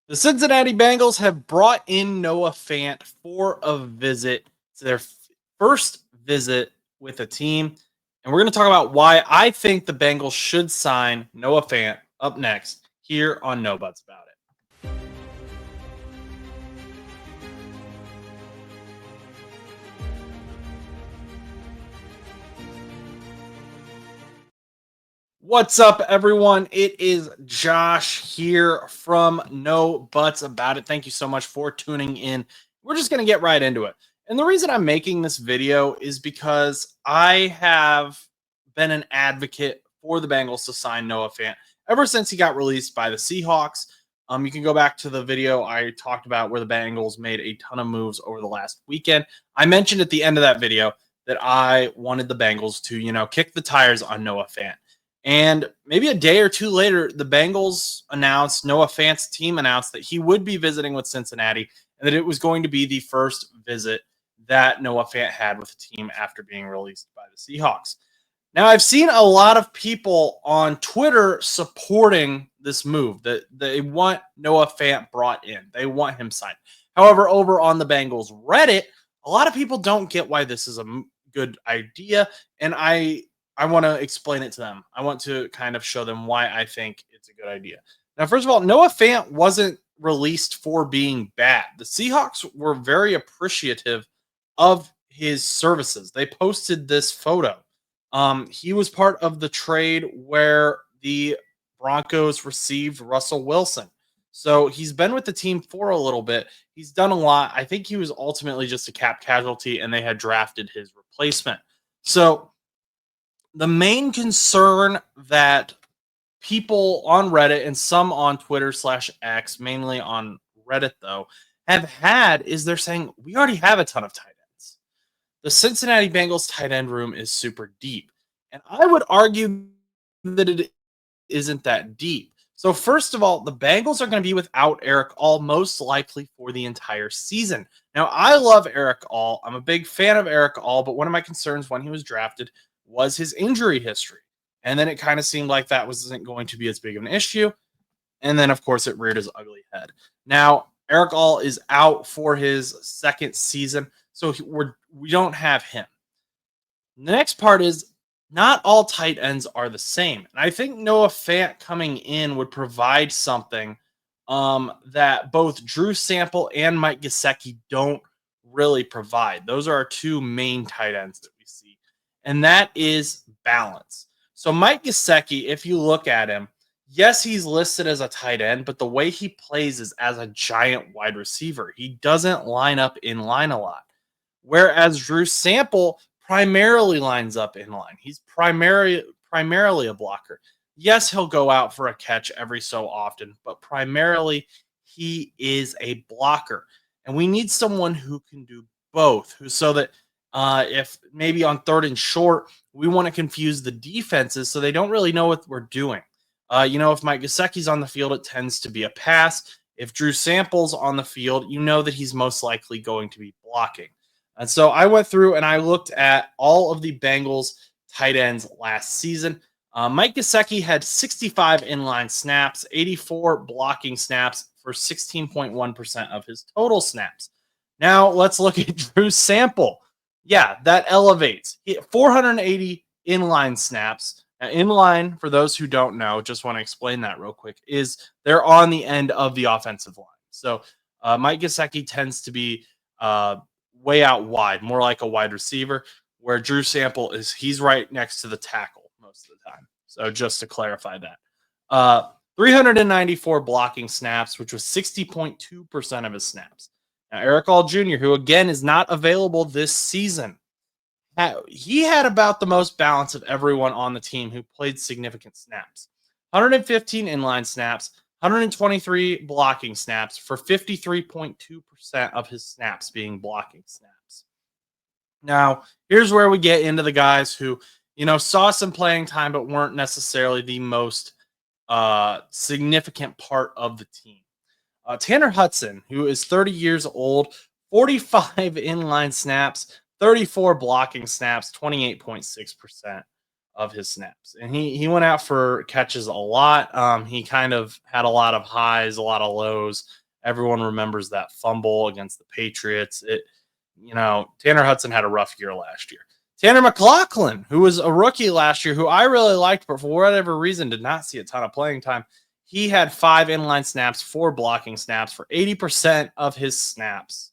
The Cincinnati Bengals have brought in Noah Fant for a visit. It's their first visit with a team. And we're going to talk about why I think the Bengals should sign Noah Fant up next here on No Buts About It. What's up, everyone? It is Josh here from No Buts About It. Thank you so much for tuning in. We're just going to get right into it. And the reason I'm making this video is because I have been an advocate for the Bengals to sign Noah Fant ever since he got released by the Seahawks. You can go back to the video I talked about where the Bengals made a ton of moves over the last weekend. I mentioned at the end of that video that I wanted the Bengals to, kick the tires on Noah Fant. And maybe a day or two later, the Bengals announced, Noah Fant's team announced that he would be visiting with Cincinnati and that it was going to be the first visit that Noah Fant had with the team after being released by the Seahawks. Now, I've seen a lot of people on Twitter supporting this move, that they want Noah Fant brought in. They want him signed. However, over on the Bengals Reddit, a lot of people don't get why this is a good idea, and I want to explain it to them. I want to kind of show them why I think it's a good idea. Now, first of all, Noah Fant wasn't released for being bad. The Seahawks were very appreciative of his services. They posted this photo. He was part of the trade where the Broncos received Russell Wilson. So he's been with the team for a little bit. He's done a lot. I think he was ultimately just a cap casualty, and they had drafted his replacement. So the main concern that people on Reddit and some on Twitter/X, mainly on Reddit though, have had is they're saying we already have a ton of tight ends. The Cincinnati Bengals tight end room is super deep. And I would argue that it isn't that deep. So first of all, the Bengals are going to be without Eric All most likely for the entire season. Now, I love Eric All. I'm a big fan of Eric All, but one of my concerns when he was drafted was his injury history. And then it kind of seemed like that wasn't going to be as big of an issue. And then, of course, it reared his ugly head. Now, Eric All is out for his second season, so we don't have him. The next part is not all tight ends are the same. And I think Noah Fant coming in would provide something that both Drew Sample and Mike Gisecki don't really provide. Those are our two main tight ends that we see. And that is balance. So Mike Gisecki, if you look at him, yes, he's listed as a tight end, but the way he plays is as a giant wide receiver. He doesn't line up in line a lot. Whereas Drew Sample primarily lines up in line. He's primarily a blocker. Yes, he'll go out for a catch every so often, but primarily he is a blocker. And we need someone who can do both, so that if maybe on third and short, we want to confuse the defenses so they don't really know what we're doing. If Mike Gesicki's on the field, it tends to be a pass. If Drew Sample's on the field, you know that he's most likely going to be blocking. And so I went through and I looked at all of the Bengals tight ends last season. Mike Gisecki had 65 inline snaps, 84 blocking snaps for 16.1% of his total snaps. Now let's look at Drew Sample. Yeah, that elevates. 480 inline snaps. Now, inline, for those who don't know, just want to explain that real quick, is they're on the end of the offensive line. So Mike Gisecki tends to be way out wide, more like a wide receiver, where Drew Sample he's right next to the tackle most of the time. So just to clarify that. 394 blocking snaps, which was 60.2% of his snaps. Now, Eric All Jr., who again is not available this season, he had about the most balance of everyone on the team who played significant snaps. 115 inline snaps, 123 blocking snaps for 53.2% of his snaps being blocking snaps. Now, here's where we get into the guys who, saw some playing time but weren't necessarily the most significant part of the team. Tanner Hudson, who is 30 years old, 45 inline snaps, 34 blocking snaps, 28.6%. of his snaps. And he went out for catches a lot. He kind of had a lot of highs, a lot of lows. Everyone remembers that fumble against the Patriots. Tanner Hudson had a rough year last year. Tanner McLachlan, who was a rookie last year, who I really liked, but for whatever reason did not see a ton of playing time. He had 5 inline snaps, 4 blocking snaps for 80% of his snaps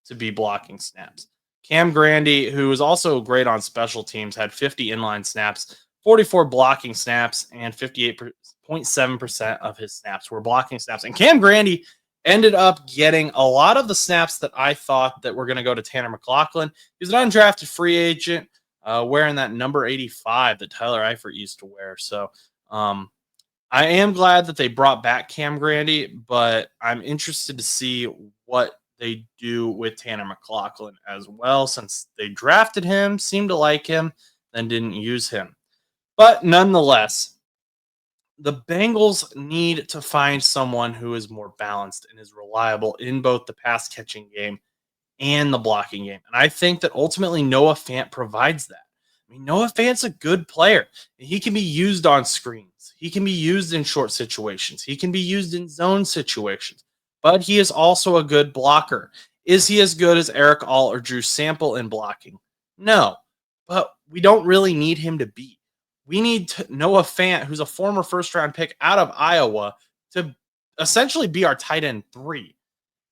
to be blocking snaps. Cam Grandy, who was also great on special teams, had 50 inline snaps, 44 blocking snaps, and 58.7% of his snaps were blocking snaps. And Cam Grandy ended up getting a lot of the snaps that I thought that were going to go to Tanner McLachlan. He's an undrafted free agent, wearing that number 85 that Tyler Eifert used to wear. So I am glad that they brought back Cam Grandy, but I'm interested to see what they do with Tanner McLachlan as well, since they drafted him, seemed to like him, then didn't use him. But nonetheless, the Bengals need to find someone who is more balanced and is reliable in both the pass catching game and the blocking game. And I think that ultimately Noah Fant provides that. I mean, Noah Fant's a good player. He can be used on screens. He can be used in short situations. He can be used in zone situations. But he is also a good blocker. Is he as good as Eric All or Drew Sample in blocking? No. But we don't really need him to be. We need Noah Fant, who's a former first-round pick out of Iowa, to essentially be our tight end 3.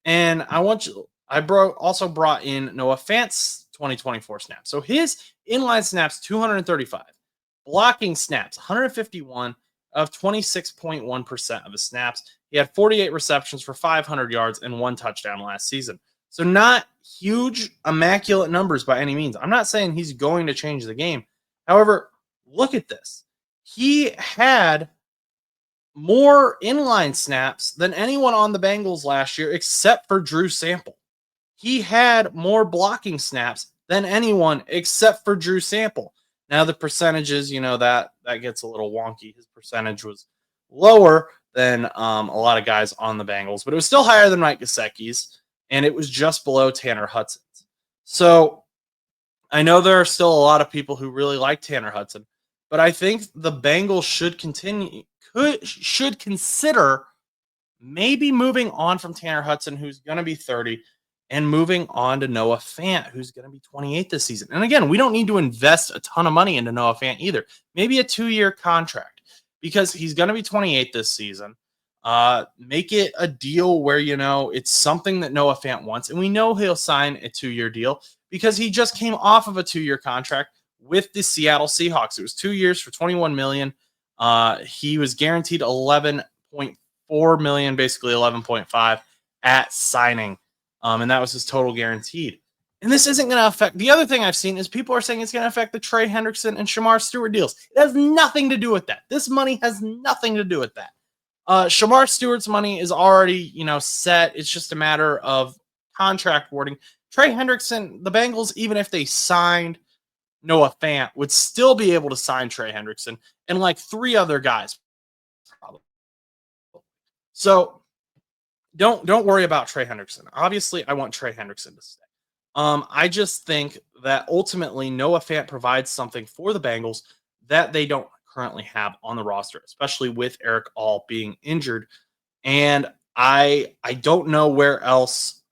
And I also brought in Noah Fant's 2024 snaps. So his inline snaps, 235. Blocking snaps, 151 of 26.1% of his snaps. He had 48 receptions for 500 yards and 1 touchdown last season. So not huge, immaculate numbers by any means. I'm not saying he's going to change the game. However, look at this. He had more inline snaps than anyone on the Bengals last year except for Drew Sample. He had more blocking snaps than anyone except for Drew Sample. Now the percentages, that gets a little wonky. His percentage was lower than a lot of guys on the Bengals, but it was still higher than Mike Gisecki's, and it was just below Tanner Hudson's. So I know there are still a lot of people who really like Tanner Hudson, but I think the Bengals should consider maybe moving on from Tanner Hudson, who's going to be 30, and moving on to Noah Fant, who's going to be 28 this season. And again, we don't need to invest a ton of money into Noah Fant either. Maybe a 2-year contract, because he's going to be 28 this season. Make it a deal where, it's something that Noah Fant wants. And we know he'll sign a 2-year deal because he just came off of a 2-year contract with the Seattle Seahawks. It was 2 years for $21 million. He was guaranteed $11.4 million, basically 11.5 at signing. And that was his total guaranteed. And this isn't going to affect. The other thing I've seen is people are saying it's going to affect the Trey Hendrickson and Shamar Stewart deals. It has nothing to do with that. This money has nothing to do with that. Shamar Stewart's money is already, set. It's just a matter of contract wording. Trey Hendrickson, the Bengals, even if they signed Noah Fant, would still be able to sign Trey Hendrickson and like 3 other guys. Probably. So don't worry about Trey Hendrickson. Obviously, I want Trey Hendrickson to stay. I just think that ultimately Noah Fant provides something for the Bengals that they don't currently have on the roster, especially with Eric All being injured. And I don't know where else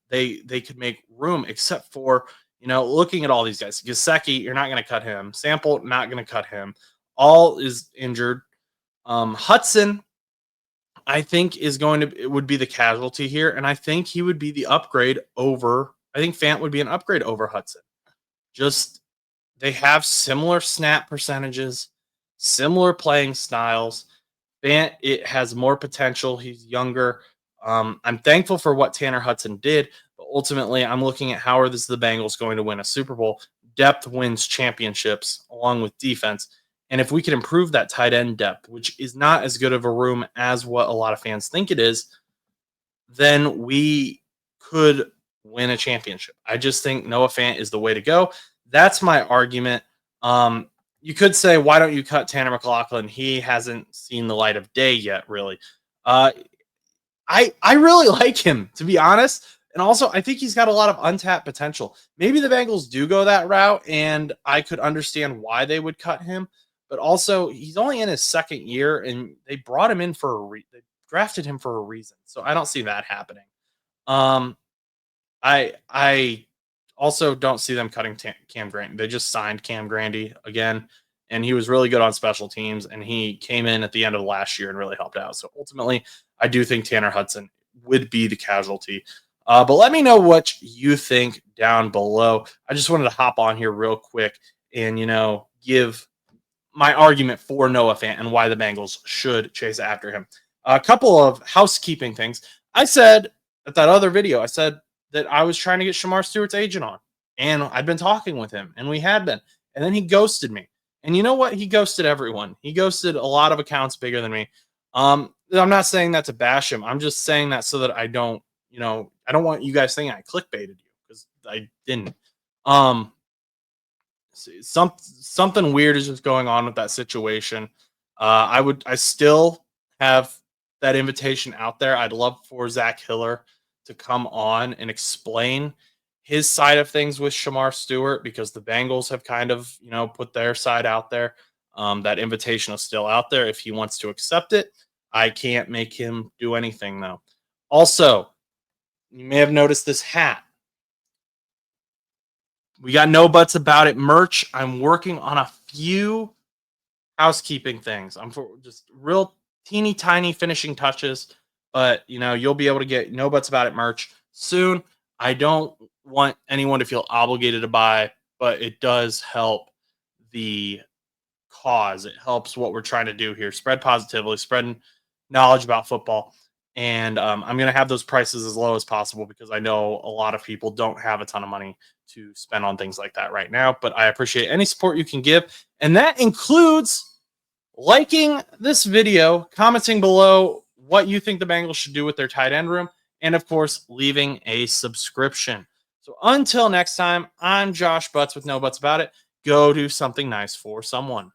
they could make room except for, looking at all these guys. Gisecki, you're not going to cut him. Sample, not going to cut him. All is injured. Hudson, I think would be the casualty here, and I think he would be the upgrade over. I think Fant would be an upgrade over Hudson. Just they have similar snap percentages, similar playing styles. Fant, it has more potential. He's younger. I'm thankful for what Tanner Hudson did, but ultimately, I'm looking at how are the Bengals going to win a Super Bowl. Depth wins championships along with defense. And if we can improve that tight end depth, which is not as good of a room as what a lot of fans think it is, then we could win a championship. I just think Noah Fant is the way to go. That's my argument. You could say, why don't you cut Tanner McLachlan? He hasn't seen the light of day yet, really. I really like him, to be honest. And also, I think he's got a lot of untapped potential. Maybe the Bengals do go that route, and I could understand why they would cut him. But also, he's only in his second year, and they brought him in for they drafted him for a reason. So I don't see that happening. Um, I also don't see them cutting Cam Grant. They just signed Cam Grandy again, and he was really good on special teams, and he came in at the end of last year and really helped out. So ultimately, I do think Tanner Hudson would be the casualty. But let me know what you think down below. I just wanted to hop on here real quick and, give my argument for Noah Fant and why the Bengals should chase after him. A couple of housekeeping things. I said at that other video, I said that I was trying to get Shamar Stewart's agent on, and I'd been talking with him, and we had been, and then he ghosted me. And you know what? He ghosted everyone. He ghosted a lot of accounts bigger than me. I'm not saying that to bash him. I'm just saying that so that I don't want you guys thinking I clickbaited you, because I didn't. Something weird is just going on with that situation. I still have that invitation out there. I'd love for Zach Hiller to come on and explain his side of things with Shamar Stewart, because the Bengals have kind of, put their side out there. That invitation is still out there if he wants to accept it. I can't make him do anything, though. Also, you may have noticed this hat. We got No Buts About It merch. I'm working on a few housekeeping things. I'm for just real teeny tiny finishing touches, but you'll be able to get No Buts About It merch soon. I don't want anyone to feel obligated to buy, but it does help the cause. It helps what we're trying to do here: spread positively, spreading knowledge about football. And I'm going to have those prices as low as possible, because I know a lot of people don't have a ton of money to spend on things like that right now. But I appreciate any support you can give. And that includes liking this video, commenting below what you think the Bengals should do with their tight end room, and of course, leaving a subscription. So until next time, I'm Josh Butts with No Buts About It. Go do something nice for someone.